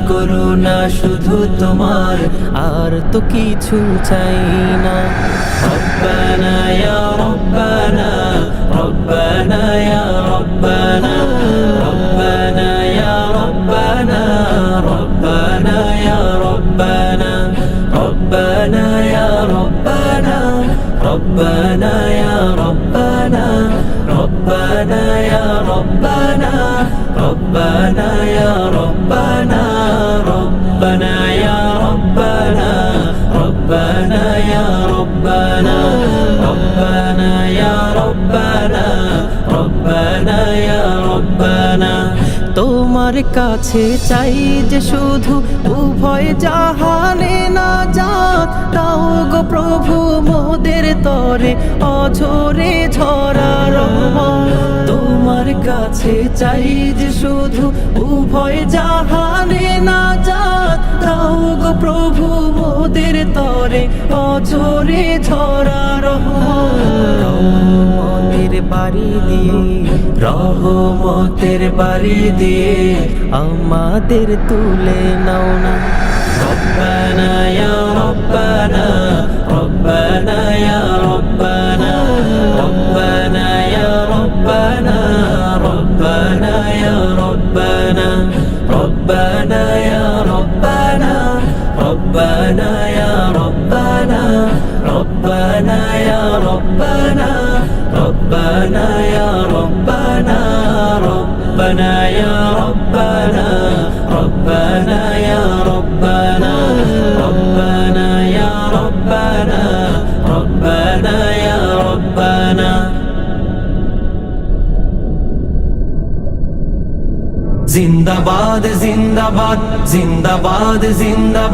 করুণা শুধু তোমার, আর তো কিছু চাই না। রব্বানা ইয়া রব্বানা, রব্বানা ইয়া রব্বানা, রব্বানা ইয়া রব্বানা, রব্বানা ইয়া রব্বানা, রব্বানা ইয়া রব্বানা, রব্বানা ইয়া রব্বানা, রব্বানা ইয়া রব্বানা, রব্বানা ইয়া রব্বানা, রব্বানা ইয়া রব্বানা, রব্বানা ইয়া রব্বানা, রব্বানা ইয়া রব্বানা, রব্বানা ইয়া রব্বানা। তোমার কাছে চাই যে শুধু উভয় জাহানে নাজাত, দাও গো প্রভু মোদের তরে অঝরে ঝরা রহমত। তোমার কাছে চাই যে শুধু উভয় জাহানে নাজাত, দাও গো প্রভু মোদের তরে অঝরে ঝরা রহমতের বাড়ি দিয়ে, রহমতের বাড়ি দিয়ে আমাদের তুলে নাও না। রব্বানা ইয়া রব্বানা, রব্বানা ইয়া রব্বানা, রব্বানা ইয়া রব্বানা, রব্বানা ইয়া রব্বানা, রব্বানা ইয়া রব্বানা, রব্বানা ইয়া রব্বানা, রব্বানা ইয়া রব্বানা, রব্বানা ইয়া রব্বানা, রব্বানা ইয়া রব্বানা, রব্বানা ইয়া রব্বানা, রব্বানা ইয়া রব্বানা, রব্বানা ইয়া রব্বানা। জিন্দাবাদ জিন্দাবাদ জিন্দাবাদ জিন্দাবাদ।